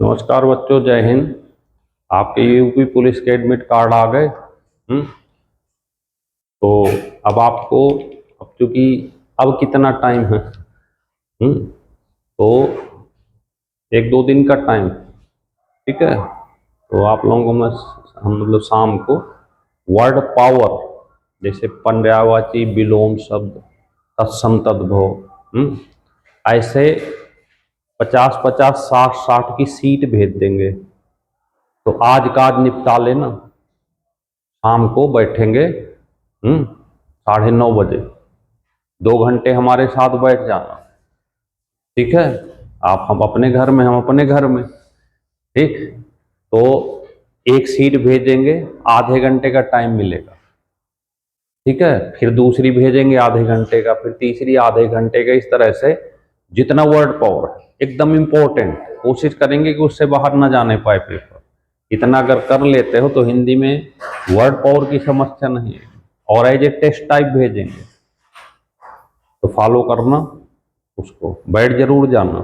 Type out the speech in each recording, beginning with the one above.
नमस्कार बच्चों, जय हिंद। आपके यूपी पुलिस के एडमिट कार्ड आ गए। तो अब आपको, अब चूंकि अब कितना टाइम है, तो एक दो दिन का टाइम, ठीक है। तो आप लोगों में हम मतलब शाम को वर्ड पावर, जैसे पर्यायवाची, विलोम शब्द, तत्सम तद्भव, ऐसे 50-50, 60-60 की सीट भेज देंगे। तो आज का आज निपटा लेना। शाम को बैठेंगे 9:30 बजे, 2 घंटे हमारे साथ बैठ जाना, ठीक है। आप हम अपने घर में, हम अपने घर में, ठीक। तो एक सीट भेजेंगे, आधे घंटे का टाइम मिलेगा, ठीक है। फिर दूसरी भेजेंगे आधे घंटे का, फिर तीसरी आधे घंटे का। इस तरह से जितना वर्ड पावर है, एकदम इम्पोर्टेंट, कोशिश करेंगे कि उससे बाहर ना जाने पाए पेपर। इतना अगर कर लेते हो तो हिंदी में वर्ड पावर की समस्या नहीं है। और एज ए टेस्ट टाइप भेजेंगे, तो फॉलो करना उसको, बैठ जरूर जाना।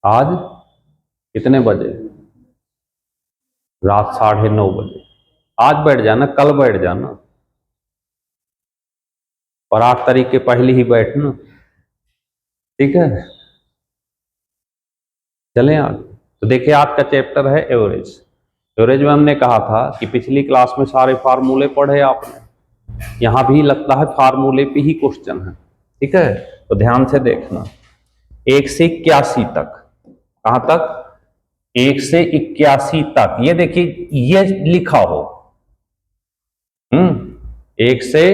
आज कितने बजे? रात 9:30 बजे। आज बैठ जाना, कल बैठ जाना, और 8 तारीख के पहले ही बैठना, ठीक है। चलें आज। तो देखिए, आज का चैप्टर है एवरेज। एवरेज में हमने कहा था कि पिछली क्लास में सारे फार्मूले पढ़े आपने, यहां भी लगता है फार्मूले पे ही क्वेश्चन है, ठीक है। तो ध्यान से देखना। 1 से 81 तक, कहां तक? 1 से 81 तक। ये देखिए, ये लिखा हो 1 से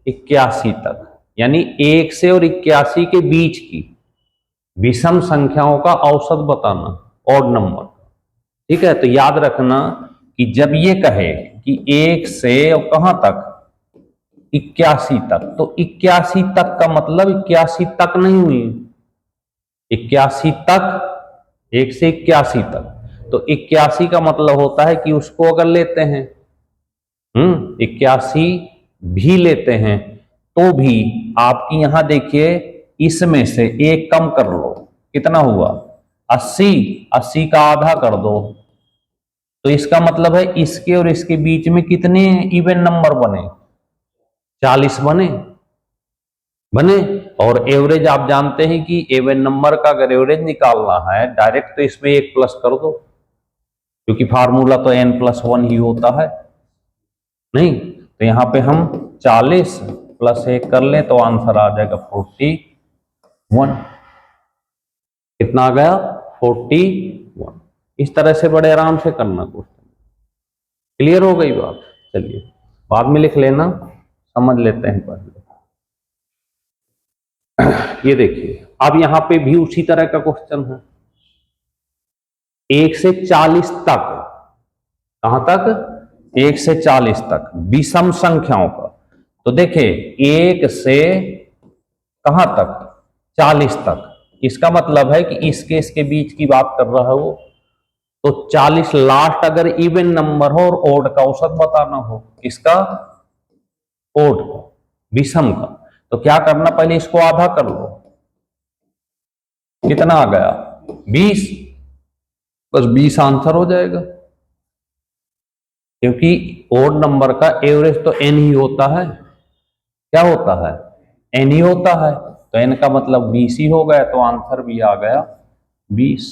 81 तक, यानी 1 से और 81 के बीच की विषम संख्याओं का औसत बताना, ऑड नंबर, ठीक है। तो याद रखना कि जब ये कहे कि 1 से और कहां तक, 81 तक, तो 81 तक का मतलब 81 तक नहीं हुई, 81 तक, 1 से 81 तक। तो 81 का मतलब होता है कि उसको अगर लेते हैं 81 भी लेते हैं, तो भी आपकी यहां देखिए, इसमें से एक कम कर लो, कितना हुआ? 80। 80 का आधा कर दो, तो इसका मतलब है इसके और इसके बीच में कितने इवन नंबर बने? 40 बने। बने। और एवरेज आप जानते हैं कि इवन नंबर का अगर एवरेज निकालना है डायरेक्ट, तो इसमें 1 प्लस कर दो, क्योंकि फार्मूला तो n+1 ही होता है, नहीं। तो यहां पे हम 40 + 1 कर लें तो आंसर आ जाएगा 41। कितना आ गया? 41। इस तरह से बड़े आराम से करना क्वेश्चन। क्लियर हो गई बात? चलिए, बाद में लिख लेना, समझ लेते हैं पहले। ये देखिए, अब यहां पे भी उसी तरह का क्वेश्चन है। 1 से 40 तक, कहां तक? 1 से 40 तक विषम संख्याओं का। तो देखिए, 1 से कहां तक? 40 तक। इसका मतलब है कि इसके इसके बीच की बात कर रहा है वो। तो 40 लास्ट अगर इवन नंबर हो और ओड का औसत बताना हो, किसका? ओड का, विषम का। तो क्या करना, पहले इसको आधा कर लो, कितना आ गया? 20। बस 20 आंसर हो जाएगा, क्योंकि ओड नंबर का एवरेज तो n ही होता है। क्या होता है? n ही होता है। तो n का मतलब 20 ही हो गया, तो आंसर भी आ गया 20।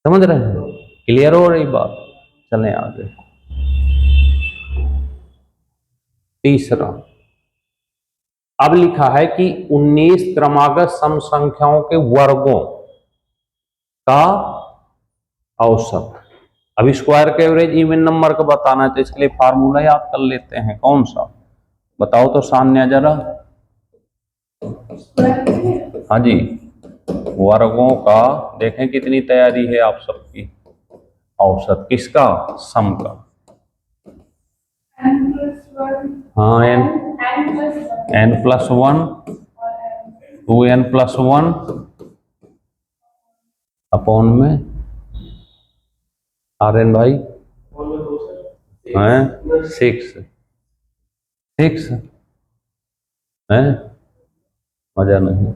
समझ रहे हैं? क्लियर हो रही बात? चलें आगे। तीसरा, अब लिखा है कि 19 क्रमागत सम संख्याओं के वर्गों का औसत। अब स्क्वायर का एवरेज इवन नंबर का बताना है, तो इसके लिए फार्मूला याद कर लेते हैं। कौन सा बताओ तो सान्या जरा। हाँ जी, वर्गों का देखें कितनी तैयारी है आप सबकी। औसत किसका? सम का। हाँ, n+1, 2n+1 अपॉन में Rn भाई हैं 6 है, मजा नहीं है।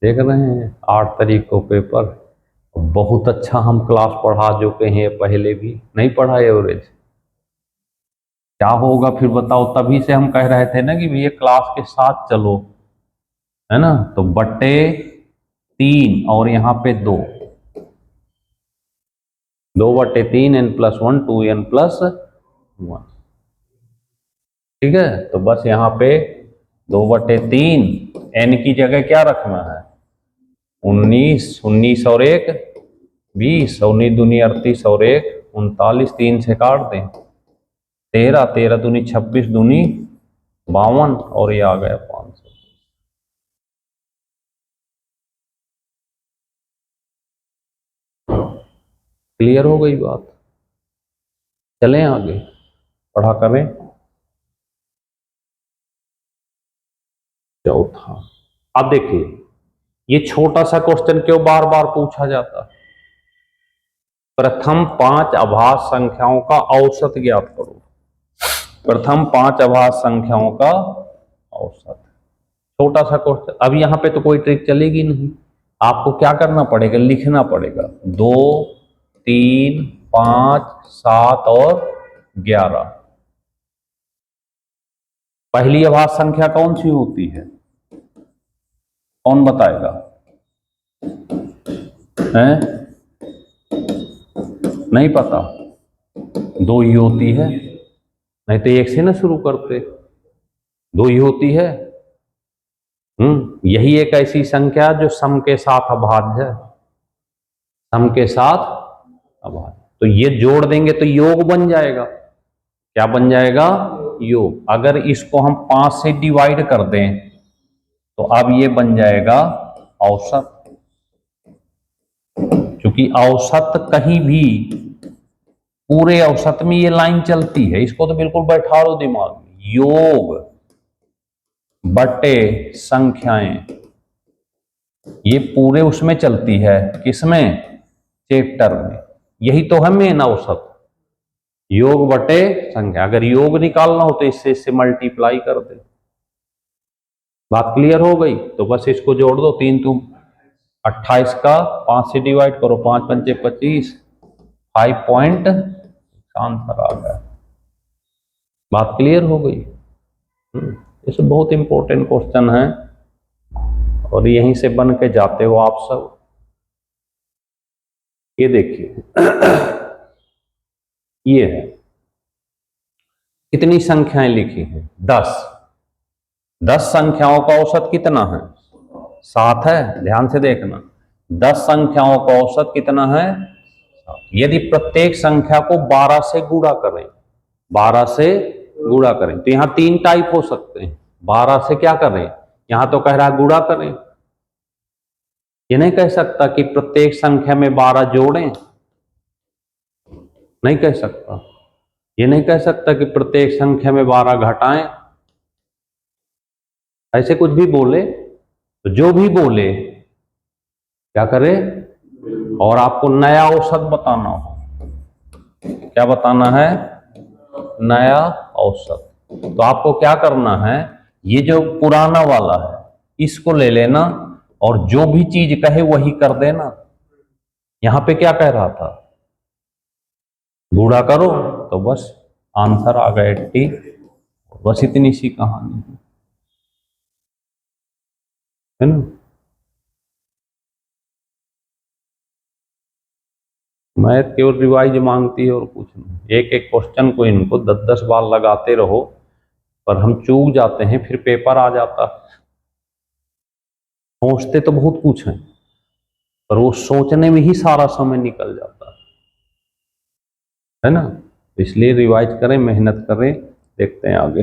देख रहे हैं 8 तारीख को पेपर। बहुत अच्छा हम क्लास पढ़ा चुके हैं, पहले भी नहीं पढ़ा एवरेज। क्या होगा फिर बताओ, तभी से हम कह रहे थे ना कि भैया क्लास के साथ चलो, है ना। तो बट्टे 3 और यहाँ पे 2, 2/3 n+1 2n+1, ठीक है। तो बस यहाँ पे 2/3 n की जगह क्या रखना है 19, 19 और 1 20, 19 दूनी 38 और 1 39, 3 से काट दें 13, 13 दूनी 26 दूनी 52 और ये आ गया 500। क्लियर हो गई बात। चलें आगे पढ़ा करें। चौथा, अब देखिए ये छोटा सा क्वेश्चन क्यों बार बार पूछा जाता है। प्रथम 5 अभाज्य संख्याओं का औसत ज्ञात करो। प्रथम 5 अभाज्य संख्याओं का औसत, छोटा सा क्वेश्चन। अब यहां पे तो कोई ट्रिक चलेगी नहीं, आपको क्या करना पड़ेगा, लिखना पड़ेगा 2, 3, 5, 7 और 11। पहली अभाज्य संख्या कौन सी होती है, कौन बताएगा, हैं? नहीं पता, 2 ही होती है, नहीं तो 1 से ना शुरू करते, 2 ही होती है। यही एक ऐसी संख्या जो सम के साथ अभाज्य है, सम के साथ अभाज्य। तो ये जोड़ देंगे तो योग बन जाएगा। क्या बन जाएगा, योग। अगर इसको हम 5 से डिवाइड कर दें तो अब ये बन जाएगा औसत, क्योंकि औसत कहीं भी पूरे औसत में ये लाइन चलती है। इसको तो बिल्कुल बैठा लो दिमाग में, योग बटे संख्याएं, ये पूरे उसमें चलती है, किसमें, चैप्टर में। यही तो है मेन औसत, योग बटे संख्या। अगर योग निकालना हो तो इससे मल्टीप्लाई कर दे। बात क्लियर हो गई। तो बस इसको जोड़ दो, 3 तुम 28 का 5 से डिवाइड करो, 5 पंचे 25, 5 पॉइंट आंसर आ गया। बात क्लियर हो गई। ये बहुत इंपॉर्टेंट क्वेश्चन है और यहीं से बन के जाते हो आप सब। ये देखिए ये है, कितनी संख्याएं लिखी हैं, 10। 10 संख्याओं का औसत कितना है, 7 है। ध्यान से देखना, 10 संख्याओं का औसत कितना है, 7। यदि प्रत्येक संख्या को 12 से गुणा करें, 12 से गुणा करें, तो यहां 3 टाइप हो सकते हैं। 12 से क्या करें, यहां तो कह रहा है गुणा करें। ये नहीं कह सकता कि प्रत्येक संख्या में 12 जोड़ें, नहीं कह सकता। ये नहीं कह सकता कि प्रत्येक संख्या में 12 घटाएं। ऐसे कुछ भी बोले तो जो भी बोले क्या करे, और आपको नया औसत बताना हो, क्या बताना है, नया औसत। तो आपको क्या करना है, ये जो पुराना वाला है इसको ले लेना और जो भी चीज कहे वही कर देना। यहां पे क्या कह रहा था, गुणा करो, तो बस आंसर आ गया 80। बस इतनी सी कहानी है ना। मैथ केवल रिवाइज मांगती है और कुछ नहीं। एक एक क्वेश्चन को इनको 10-10 बार लगाते रहो, पर हम चूक जाते हैं, फिर पेपर आ जाता। सोचते तो बहुत कुछ है पर वो सोचने में ही सारा समय निकल जाता है ना। इसलिए रिवाइज करें, मेहनत करें, देखते हैं आगे।